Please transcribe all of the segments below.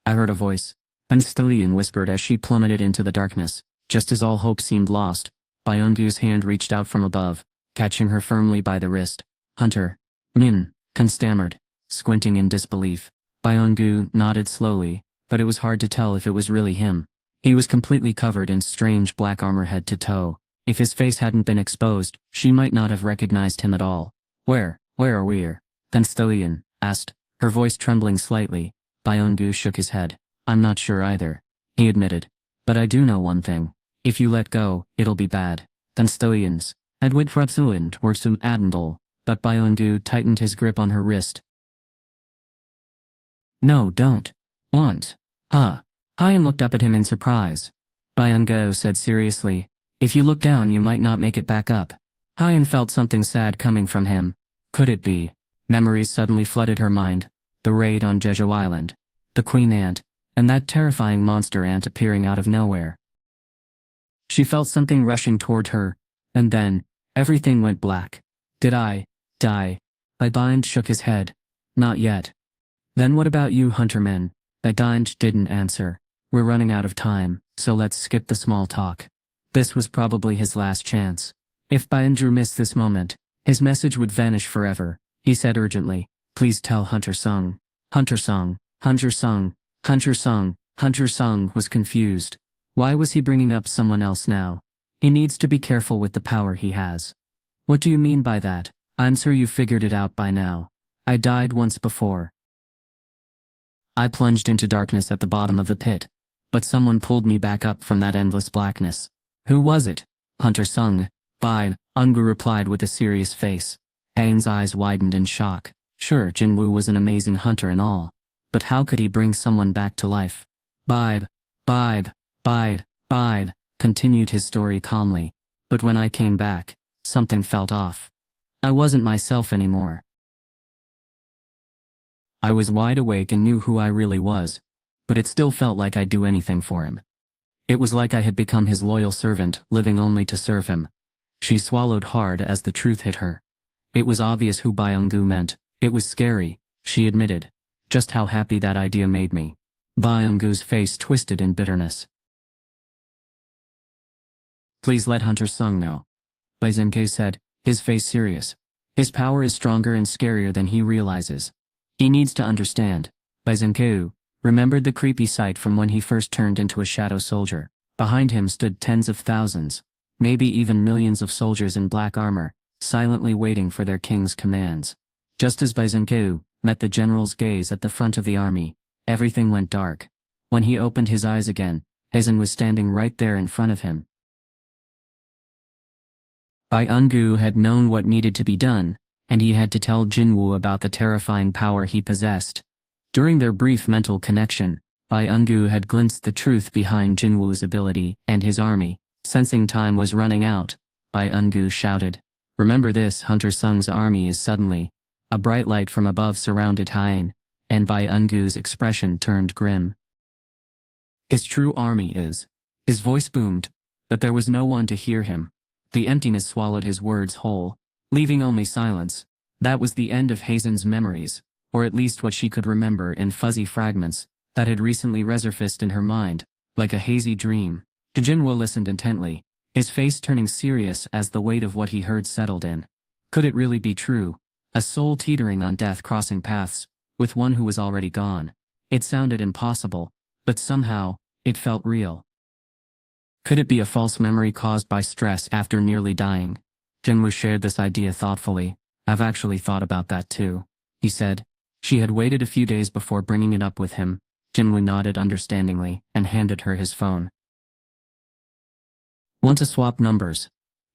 I heard a voice. Stallion whispered as she plummeted into the darkness. Just as all hope seemed lost, Byung-goo's hand reached out from above, catching her firmly by the wrist. Hunter. Min, Kun stammered, squinting in disbelief. Byung-goo nodded slowly, but it was hard to tell if it was really him. He was completely covered in strange black armor head to toe. If his face hadn't been exposed, she might not have recognized him at all. Where are we? Then Stallion asked, her voice trembling slightly. Byung-goo shook his head. I'm not sure either, he admitted. But I do know one thing. If you let go, it'll be bad. Then Stallions. Edward Frepsuland were some Adendal, but Byung-goo tightened his grip on her wrist. No, don't. Want. Huh. Hyan looked up at him in surprise. Byung-goo said seriously, if you look down you might not make it back up. Hyan felt something sad coming from him. Could it be? Memories suddenly flooded her mind. The raid on Jeju Island. The queen ant. And that terrifying monster ant appearing out of nowhere. She felt something rushing toward her, and then, everything went black. Did I die? Bind shook his head. Not yet. Then what about you, Hunterman? Bind didn't answer. We're running out of time, so let's skip the small talk. This was probably his last chance. If Byung-goo missed this moment, his message would vanish forever. He said urgently, please tell Hunter Sung. Hunter Sung. Hunter Sung. Hunter Sung. Hunter Sung was confused. Why was he bringing up someone else now? He needs to be careful with the power he has. What do you mean by that? I'm sure you figured it out by now. I died once before. I plunged into darkness at the bottom of the pit, but someone pulled me back up from that endless blackness. Who was it? Hunter Sung. Byung-goo replied with a serious face. Hane's eyes widened in shock. Sure, Jin-Woo was an amazing hunter and all, but how could he bring someone back to life? Bide, continued his story calmly. But when I came back, something felt off. I wasn't myself anymore. I was wide awake and knew who I really was, but it still felt like I'd do anything for him. It was like I had become his loyal servant, living only to serve him. She swallowed hard as the truth hit her. It was obvious who Byung-goo meant. It was scary, she admitted. Just how happy that idea made me. Byung-goo's face twisted in bitterness. Please let Hunter Sung know. Byung-goo said, his face serious. His power is stronger and scarier than he realizes. He needs to understand. Byung-goo remembered the creepy sight from when he first turned into a shadow soldier. Behind him stood tens of thousands, maybe even millions of soldiers in black armor, silently waiting for their king's commands. Just as Byung-goo met the general's gaze at the front of the army, everything went dark. When he opened his eyes again, Hazen was standing right there in front of him. Byung-goo had known what needed to be done, and he had to tell Jin-Woo about the terrifying power he possessed. During their brief mental connection, Byung-goo had glimpsed the truth behind Jin-Woo's ability and his army. Sensing time was running out, Byung-goo shouted, remember this, Hunter Sung's army is suddenly. A bright light from above surrounded Hyen, and Byung-goo's expression turned grim. His true army is. His voice boomed, but there was no one to hear him. The emptiness swallowed his words whole, leaving only silence. That was the end of Hazen's memories, or at least what she could remember in fuzzy fragments that had recently resurfaced in her mind, like a hazy dream. Jin-Woo listened intently, his face turning serious as the weight of what he heard settled in. Could it really be true? A soul teetering on death crossing paths, with one who was already gone. It sounded impossible, but somehow, it felt real. Could it be a false memory caused by stress after nearly dying? Jin-Woo shared this idea thoughtfully. I've actually thought about that too, he said. She had waited a few days before bringing it up with him. Jin-Woo nodded understandingly and handed her his phone. Want to swap numbers?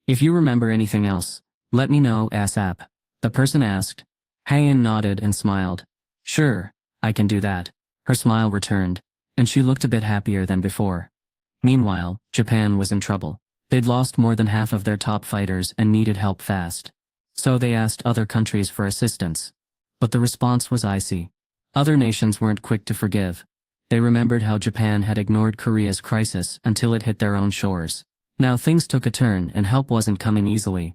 If you remember anything else, let me know ASAP. The person asked. Hayan nodded and smiled. Sure, I can do that. Her smile returned, and she looked a bit happier than before. Meanwhile, Japan was in trouble. They'd lost more than half of their top fighters and needed help fast. So they asked other countries for assistance. But the response was icy. Other nations weren't quick to forgive. They remembered how Japan had ignored Korea's crisis until it hit their own shores. Now things took a turn and help wasn't coming easily.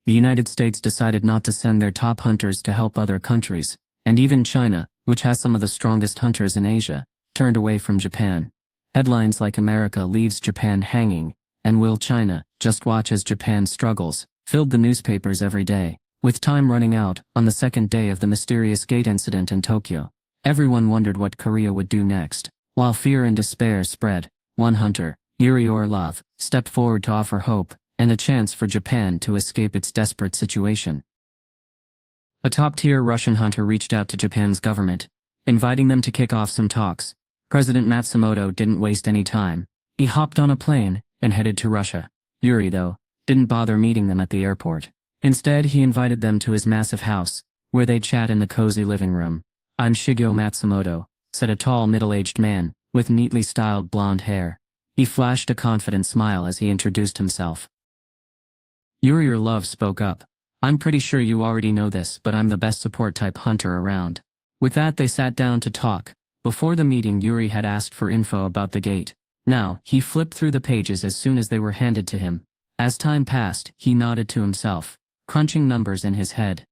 The United States decided not to send their top hunters to help other countries. And even China, which has some of the strongest hunters in Asia, turned away from Japan. Headlines like "America leaves Japan hanging," and "Will China just watch as Japan struggles," filled the newspapers every day. With time running out, on the second day of the mysterious gate incident in Tokyo, everyone wondered what Korea would do next. While fear and despair spread, one hunter, Yuri Orlov, stepped forward to offer hope and a chance for Japan to escape its desperate situation. A top-tier Russian hunter reached out to Japan's government, inviting them to kick off some talks. President Matsumoto didn't waste any time. He hopped on a plane and headed to Russia. Yuri, though, didn't bother meeting them at the airport. Instead, he invited them to his massive house, where they'd chat in the cozy living room. "I'm Shigeo Matsumoto," said a tall middle-aged man, with neatly styled blonde hair. He flashed a confident smile as he introduced himself. Yuri Orlov spoke up. "I'm pretty sure you already know this, but I'm the best support-type hunter around." With that, they sat down to talk. Before the meeting, Yuri had asked for info about the gate. Now, he flipped through the pages as soon as they were handed to him. As time passed, he nodded to himself, crunching numbers in his head.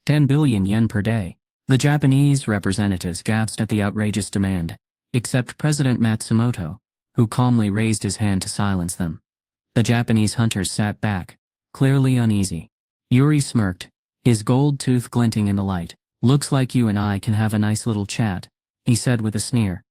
10 billion yen per day. The Japanese representatives gasped at the outrageous demand, except President Matsumoto, who calmly raised his hand to silence them. The Japanese hunters sat back, clearly uneasy. Yuri smirked, his gold tooth glinting in the light. "Looks like you and I can have a nice little chat," he said with a sneer.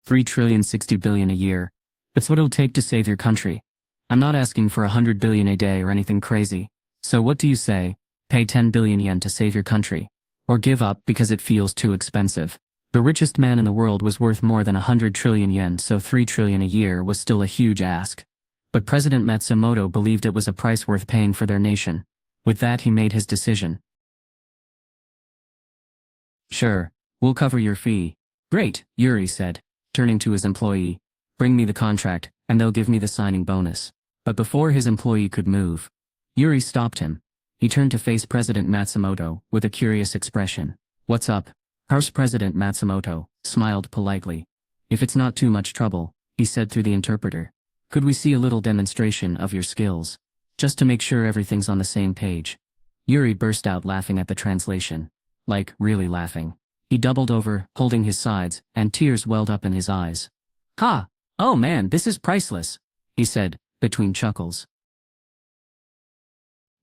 3,060 billion a year. That's what it'll take to save your country. I'm not asking for 100 billion a day or anything crazy. So what do you say? Pay 10 billion yen to save your country? Or give up because it feels too expensive? The richest man in the world was worth more than 100 trillion yen, so 3 trillion a year was still a huge ask. But President Matsumoto believed it was a price worth paying for their nation. With that, he made his decision. "Sure, we'll cover your fee." "Great," Yuri said, turning to his employee. "Bring me the contract, and they'll give me the signing bonus." But before his employee could move, Yuri stopped him. He turned to face President Matsumoto with a curious expression. "What's up?" House President Matsumoto smiled politely. "If it's not too much trouble," he said through the interpreter, "could we see a little demonstration of your skills? Just to make sure everything's on the same page." Yuri burst out laughing at the translation. Like, really laughing. He doubled over, holding his sides, and tears welled up in his eyes. "Ha! Oh man, this is priceless," he said, between chuckles.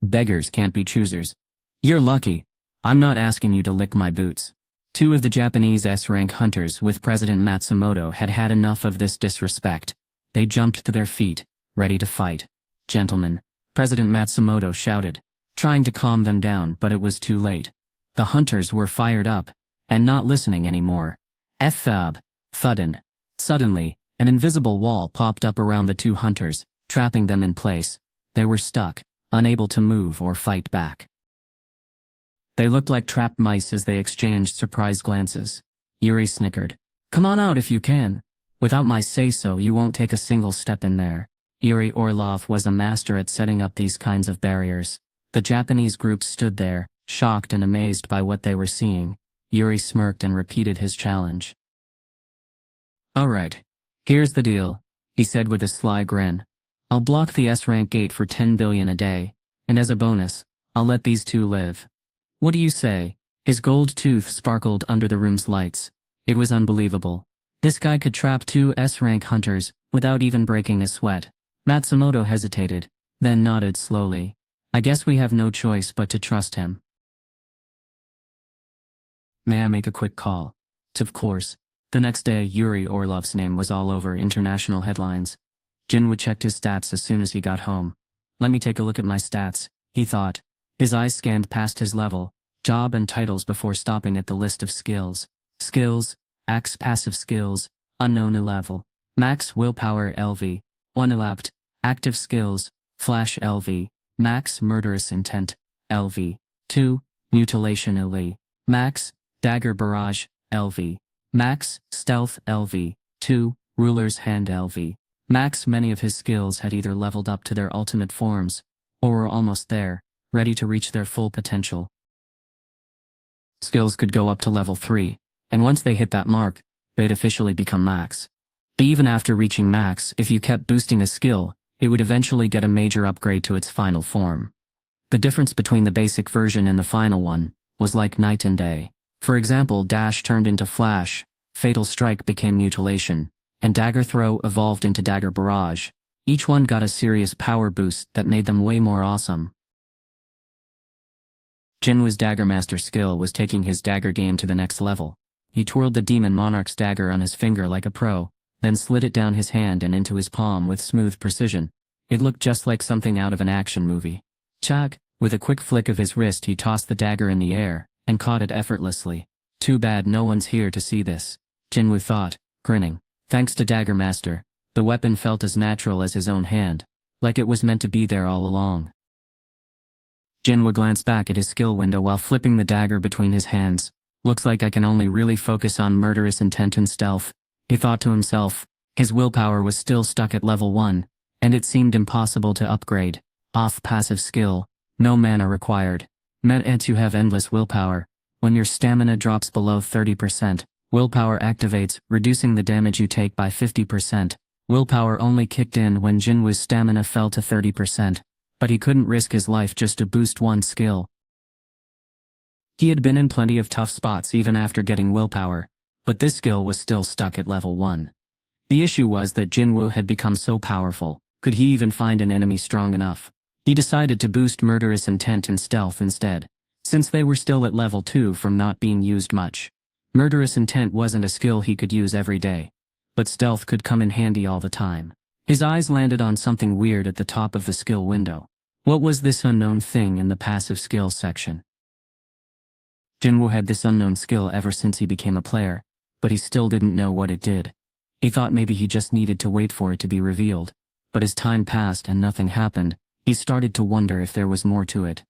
"Beggars can't be choosers. You're lucky. I'm not asking you to lick my boots." Two of the Japanese S-rank hunters with President Matsumoto had had enough of this disrespect. They jumped to their feet, ready to fight. "Gentlemen," President Matsumoto shouted, trying to calm them down, but it was too late. The hunters were fired up, and not listening anymore. Thud. Suddenly, an invisible wall popped up around the two hunters, trapping them in place. They were stuck, unable to move or fight back. They looked like trapped mice as they exchanged surprised glances. Yuri snickered. "Come on out if you can. Without my say-so, you won't take a single step in there." Yuri Orlov was a master at setting up these kinds of barriers. The Japanese group stood there, shocked and amazed by what they were seeing. Yuri smirked and repeated his challenge. "All right, here's the deal," he said with a sly grin. "I'll block the S-rank gate for 10 billion a day, and as a bonus, I'll let these two live. What do you say?" His gold tooth sparkled under the room's lights. It was unbelievable. This guy could trap two S-rank hunters without even breaking a sweat. Matsumoto hesitated, then nodded slowly. "I guess we have no choice but to trust him." "May I make a quick call?" Of course. The next day, Yuri Orlov's name was all over international headlines. Jin-Woo checked his stats as soon as he got home. "Let me take a look at my stats," he thought. His eyes scanned past his level, job and titles before stopping at the list of skills. Skills, Axe passive skills, unknown level. Max willpower LV, 1 elapsed. Active skills, flash LV. Max murderous intent, LV. 2, mutilation LV. Max, dagger barrage, LV. Max, stealth LV. 2, ruler's hand LV. Max. Many of his skills had either leveled up to their ultimate forms, or were almost there, ready to reach their full potential. Skills could go up to level 3, and once they hit that mark, they'd officially become max. But even after reaching max, if you kept boosting a skill, it would eventually get a major upgrade to its final form. The difference between the basic version and the final one was like night and day. For example, Dash turned into Flash, Fatal Strike became Mutilation, and Dagger Throw evolved into Dagger Barrage. Each one got a serious power boost that made them way more awesome. Jin-Woo's Dagger Master skill was taking his dagger game to the next level. He twirled the Demon Monarch's dagger on his finger like a pro, then slid it down his hand and into his palm with smooth precision. It looked just like something out of an action movie. Chag, with a quick flick of his wrist he tossed the dagger in the air, and caught it effortlessly. Too bad no one's here to see this, Jin-Woo thought, grinning. Thanks to Dagger Master, the weapon felt as natural as his own hand, like it was meant to be there all along. Jin-Woo glanced back at his skill window while flipping the dagger between his hands. Looks like I can only really focus on murderous intent and stealth, he thought to himself. His willpower was still stuck at level 1, and it seemed impossible to upgrade. Off passive skill, no mana required. Meant you have endless willpower. When your stamina drops below 30%, willpower activates, reducing the damage you take by 50%. Willpower only kicked in when Jin-Woo's stamina fell to 30, but he couldn't risk his life just to boost one skill. He had been in plenty of tough spots even after getting willpower, but this skill was still stuck at level 1. The issue was that Jin-Woo had become so powerful, could he even find an enemy strong enough? He decided to boost murderous intent and stealth instead, since they were still at level 2 from not being used much. Murderous intent wasn't a skill he could use every day, but stealth could come in handy all the time. His eyes landed on something weird at the top of the skill window. What was this unknown thing in the passive skills section? Jin-Woo had this unknown skill ever since he became a player, but he still didn't know what it did. He thought maybe he just needed to wait for it to be revealed, but as time passed and nothing happened, he started to wonder if there was more to it.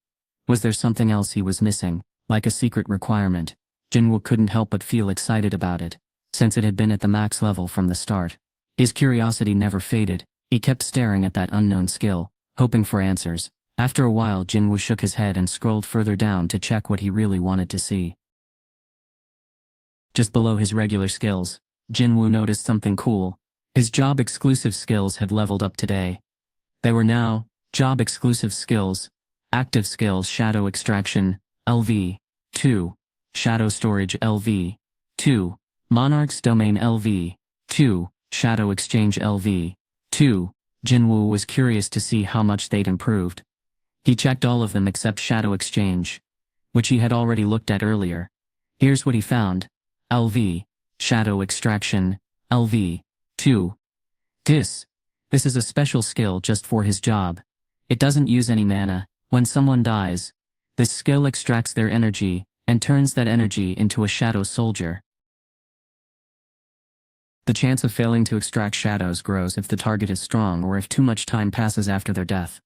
Was there something else he was missing, like a secret requirement? Jin-Woo couldn't help but feel excited about it, since it had been at the max level from the start. His curiosity never faded. He kept staring at that unknown skill, hoping for answers. After a while Jin-Woo shook his head and scrolled further down to check what he really wanted to see. Just below his regular skills, Jin-Woo noticed something cool. His job-exclusive skills had leveled up today. They were now job-exclusive skills, active skills Shadow Extraction, LV, 2, Shadow Storage LV, 2, Monarch's Domain LV, 2, Shadow Exchange LV, 2. Jin-Woo was curious to see how much they'd improved. He checked all of them except Shadow Exchange, which he had already looked at earlier. Here's what he found. LV, Shadow Extraction, LV, 2. This is a special skill just for his job. It doesn't use any mana. When someone dies, this skill extracts their energy and turns that energy into a shadow soldier. The chance of failing to extract shadows grows if the target is strong or if too much time passes after their death.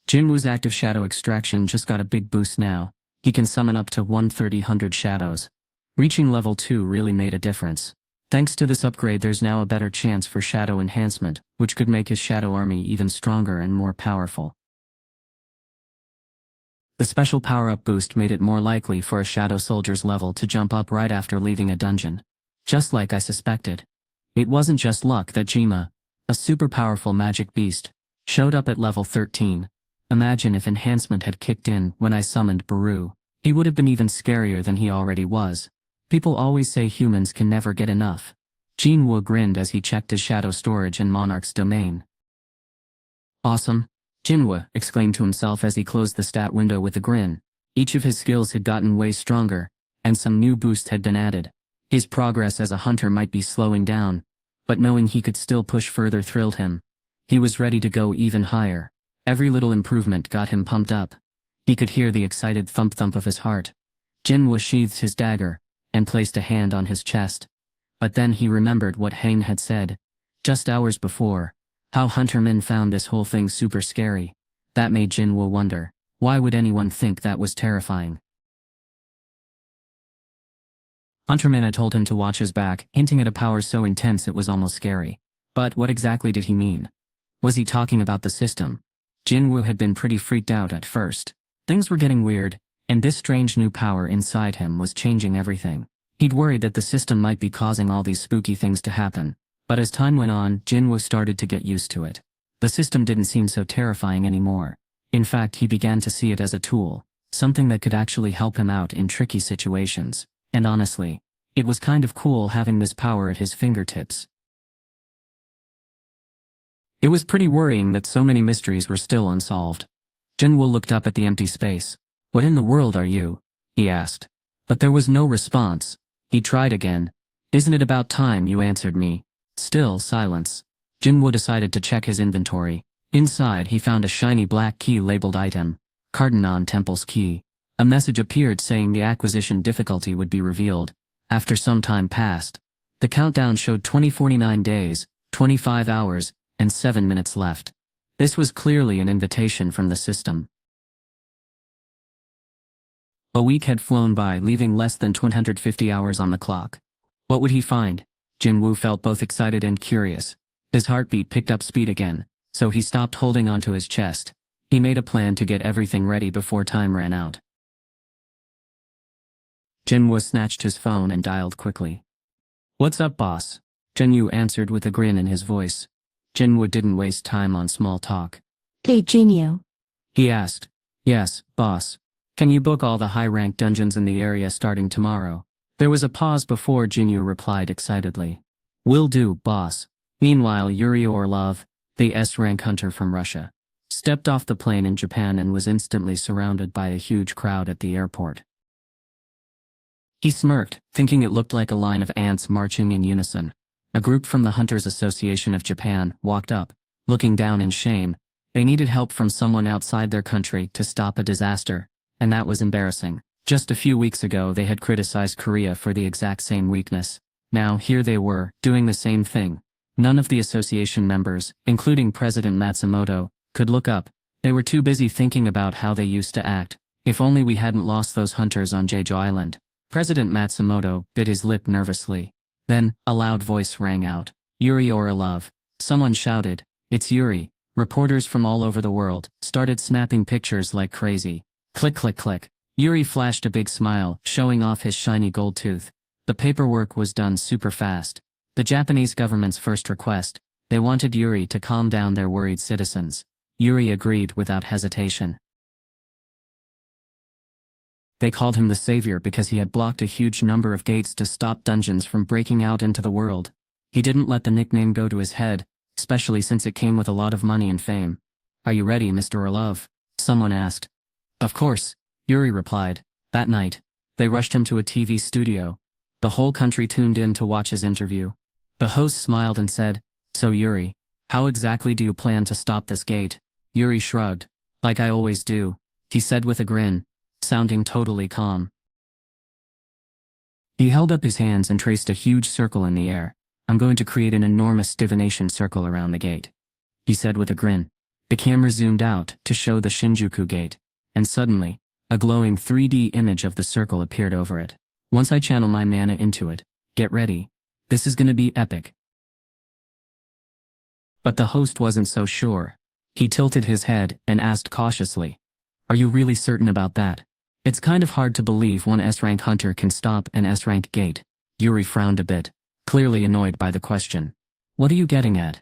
Jin-Woo's active shadow extraction just got a big boost now. He can summon up to 1/300 shadows. Reaching level 2 really made a difference. Thanks to this upgrade there's now a better chance for shadow enhancement, which could make his shadow army even stronger and more powerful. The special power-up boost made it more likely for a shadow soldier's level to jump up right after leaving a dungeon. Just like I suspected. It wasn't just luck that Jima, a super powerful magic beast, showed up at level 13. Imagine if enhancement had kicked in when I summoned Baru. He would have been even scarier than he already was. People always say humans can never get enough. Jin-Woo grinned as he checked his shadow storage in Monarch's domain. Awesome, Jin-Woo exclaimed to himself as he closed the stat window with a grin. Each of his skills had gotten way stronger, and some new boosts had been added. His progress as a hunter might be slowing down, but knowing he could still push further thrilled him. He was ready to go even higher. Every little improvement got him pumped up. He could hear the excited thump-thump of his heart. Jin-Woo sheathed his dagger and placed a hand on his chest. But then he remembered what Hain had said, just hours before, how huntermen found this whole thing super scary. That made Jin-Woo wonder, why would anyone think that was terrifying? Hunterman had told him to watch his back, hinting at a power so intense it was almost scary. But what exactly did he mean? Was he talking about the system? Jin-Woo had been pretty freaked out at first. Things were getting weird, and this strange new power inside him was changing everything. He'd worried that the system might be causing all these spooky things to happen. But as time went on, Jin-Woo started to get used to it. The system didn't seem so terrifying anymore. In fact, he began to see it as a tool, something that could actually help him out in tricky situations. And honestly, it was kind of cool having this power at his fingertips. It was pretty worrying that so many mysteries were still unsolved. Jin-Woo looked up at the empty space. "What in the world are you?" he asked. But there was no response. He tried again. "Isn't it about time you answered me?" Still silence. Jin-Woo decided to check his inventory. Inside he found a shiny black key labeled item, Cardinal Temple's key. A message appeared saying the acquisition difficulty would be revealed. After some time passed, the countdown showed 2049 days, 25 hours, and 7 minutes left. This was clearly an invitation from the system. A week had flown by, leaving less than 250 hours on the clock. What would he find? Jin-Woo felt both excited and curious. His heartbeat picked up speed again, so he stopped holding onto his chest. He made a plan to get everything ready before time ran out. Jin-Woo snatched his phone and dialed quickly. "What's up, boss?" Jin-Woo answered with a grin in his voice. Jin-Woo didn't waste time on small talk. "Hey, Jin-Woo," he asked. "Yes, boss. Can you book all the high-ranked dungeons in the area starting tomorrow?" There was a pause before Jin-Woo replied excitedly. "Will do, boss." Meanwhile, Yuri Orlov, the S-rank hunter from Russia, stepped off the plane in Japan and was instantly surrounded by a huge crowd at the airport. He smirked, thinking it looked like a line of ants marching in unison. A group from the Hunters Association of Japan walked up, looking down in shame. They needed help from someone outside their country to stop a disaster, and that was embarrassing. Just a few weeks ago they had criticized Korea for the exact same weakness. Now here they were, doing the same thing. None of the association members, including President Matsumoto, could look up. They were too busy thinking about how they used to act. If only we hadn't lost those hunters on Jeju Island. President Matsumoto bit his lip nervously. Then, a loud voice rang out. "Yuri Orlov." Someone shouted, "It's Yuri." Reporters from all over the world started snapping pictures like crazy. Click, click, click. Yuri flashed a big smile, showing off his shiny gold tooth. The paperwork was done super fast. The Japanese government's first request. They wanted Yuri to calm down their worried citizens. Yuri agreed without hesitation. They called him the savior because he had blocked a huge number of gates to stop dungeons from breaking out into the world. He didn't let the nickname go to his head, especially since it came with a lot of money and fame. "Are you ready, Mr. Orlov?" someone asked. "Of course," Yuri replied. That night, they rushed him to a TV studio. The whole country tuned in to watch his interview. The host smiled and said, "So Yuri, how exactly do you plan to stop this gate?" Yuri shrugged. "Like I always do," he said with a grin, sounding totally calm. He held up his hands and traced a huge circle in the air. "I'm going to create an enormous divination circle around the gate," he said with a grin. The camera zoomed out to show the Shinjuku gate, and suddenly, a glowing 3D image of the circle appeared over it. "Once I channel my mana into it, get ready. This is gonna be epic." But the host wasn't so sure. He tilted his head and asked cautiously, "Are you really certain about that? It's kind of hard to believe one S-rank hunter can stop an S-rank gate." Yuri frowned a bit, clearly annoyed by the question. "What are you getting at?"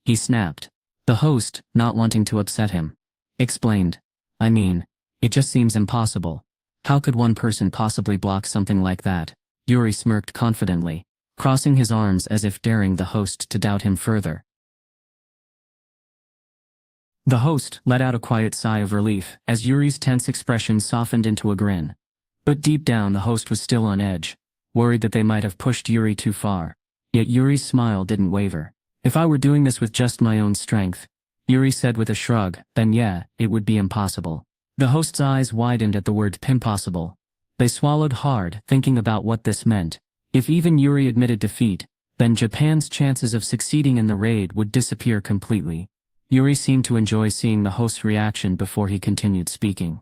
he snapped. The host, not wanting to upset him, explained, "I mean, it just seems impossible. How could one person possibly block something like that?" Yuri smirked confidently, crossing his arms as if daring the host to doubt him further. The host let out a quiet sigh of relief as Yuri's tense expression softened into a grin. But deep down the host was still on edge, worried that they might have pushed Yuri too far. Yet Yuri's smile didn't waver. "If I were doing this with just my own strength," Yuri said with a shrug, "then yeah, it would be impossible." The host's eyes widened at the word impossible. They swallowed hard, thinking about what this meant. If even Yuri admitted defeat, then Japan's chances of succeeding in the raid would disappear completely. Yuri seemed to enjoy seeing the host's reaction before he continued speaking.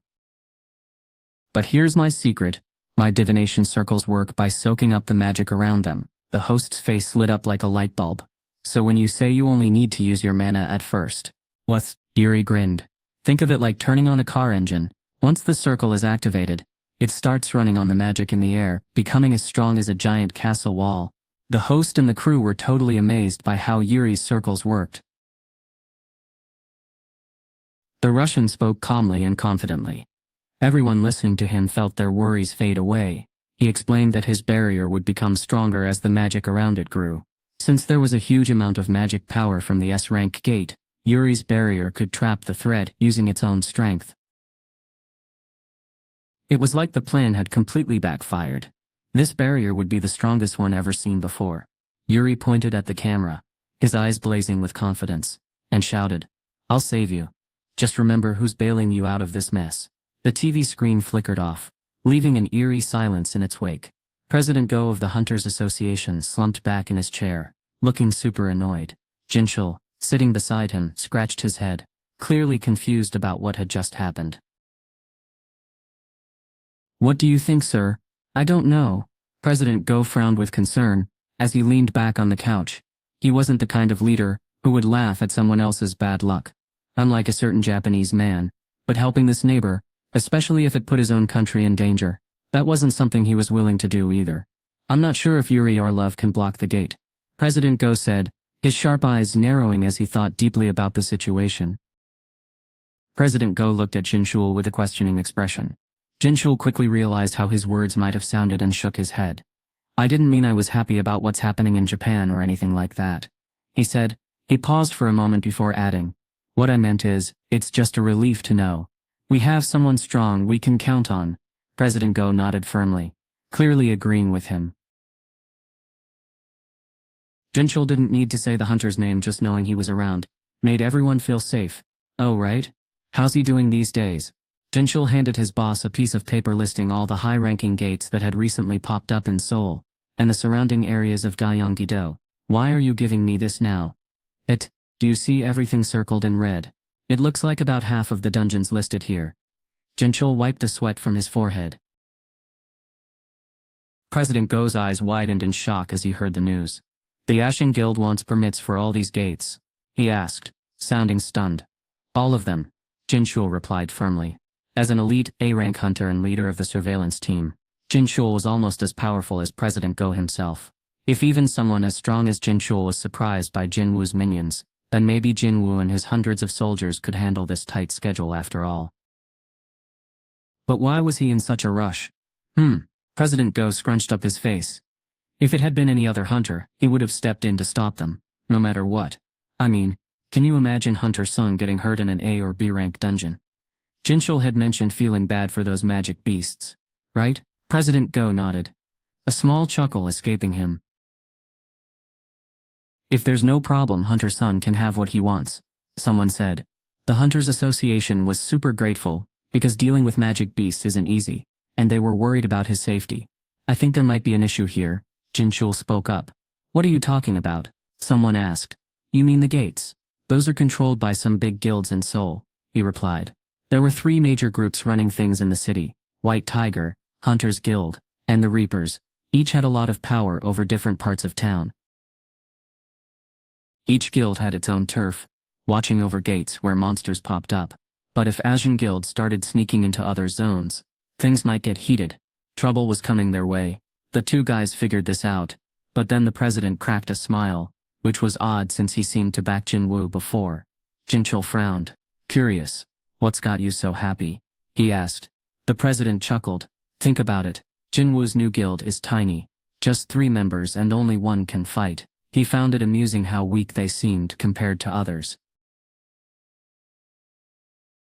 "But here's my secret. My divination circles work by soaking up the magic around them." The host's face lit up like a light bulb. "So when you say you only need to use your mana at first." "What?" Yuri grinned. "Think of it like turning on a car engine. Once the circle is activated, it starts running on the magic in the air, becoming as strong as a giant castle wall." The host and the crew were totally amazed by how Yuri's circles worked. The Russian spoke calmly and confidently. Everyone listening to him felt their worries fade away. He explained that his barrier would become stronger as the magic around it grew. Since there was a huge amount of magic power from the S-rank gate, Yuri's barrier could trap the threat using its own strength. It was like the plan had completely backfired. This barrier would be the strongest one ever seen before. Yuri pointed at the camera, his eyes blazing with confidence, and shouted, "I'll save you. Just remember who's bailing you out of this mess." The TV screen flickered off, leaving an eerie silence in its wake. President Go of the Hunters Association slumped back in his chair, looking super annoyed. Jin-Woo, sitting beside him, scratched his head, clearly confused about what had just happened. "What do you think, sir?" "I don't know." President Go frowned with concern, as he leaned back on the couch. He wasn't the kind of leader who would laugh at someone else's bad luck. Unlike a certain Japanese man, but helping this neighbor, especially if it put his own country in danger, that wasn't something he was willing to do either. "I'm not sure if Yuri or Love can block the gate," President Go said, his sharp eyes narrowing as he thought deeply about the situation. President Go looked at Jin-Woo with a questioning expression. Jin-Woo quickly realized how his words might have sounded and shook his head. "I didn't mean I was happy about what's happening in Japan or anything like that," he said. He paused for a moment before adding, "What I meant is, it's just a relief to know we have someone strong we can count on." President Go nodded firmly, clearly agreeing with him. Jin-Woo didn't need to say the hunter's name, just knowing he was around made everyone feel safe. "Oh right? How's he doing these days?" Jin-Woo handed his boss a piece of paper listing all the high-ranking gates that had recently popped up in Seoul, and the surrounding areas of Gyeonggi-do. "Why are you giving me this now?" Do you see everything circled in red? It looks like about half of the dungeons listed here." Jin-Woo wiped the sweat from his forehead. President Go's eyes widened in shock as he heard the news. "The Ashen Guild wants permits for all these gates?" he asked, sounding stunned. "All of them," Jin-Woo replied firmly. As an elite A-rank hunter and leader of the surveillance team, Jin-Woo was almost as powerful as President Go himself. If even someone as strong as Jin-Woo was surprised by Jin-Woo's minions, then maybe Jin-Woo and his hundreds of soldiers could handle this tight schedule after all. But why was he in such a rush? President Go scrunched up his face. If it had been any other hunter, he would have stepped in to stop them, no matter what. I mean, can you imagine Hunter Sung getting hurt in an A or B rank dungeon? Jin-Woo had mentioned feeling bad for those magic beasts, right? President Go nodded, a small chuckle escaping him. "If there's no problem, Hunter Sun can have what he wants," someone said. The Hunters Association was super grateful, because dealing with magic beasts isn't easy, and they were worried about his safety. "I think there might be an issue here," Jin-Woo spoke up. "What are you talking about?" someone asked. "You mean the gates? Those are controlled by some big guilds in Seoul," he replied. There were 3 major groups running things in the city: White Tiger, Hunters Guild, and the Reapers. Each had a lot of power over different parts of town. Each guild had its own turf, watching over gates where monsters popped up. But if Ashen Guild started sneaking into other zones, things might get heated. Trouble was coming their way. The 2 guys figured this out, but then the president cracked a smile, which was odd since he seemed to back Jin-Woo before. Jin-Woo frowned, curious. "What's got you so happy?" he asked. The president chuckled. "Think about it. Jin-Woo's new guild is tiny. Just 3 members and only one can fight." He found it amusing how weak they seemed compared to others.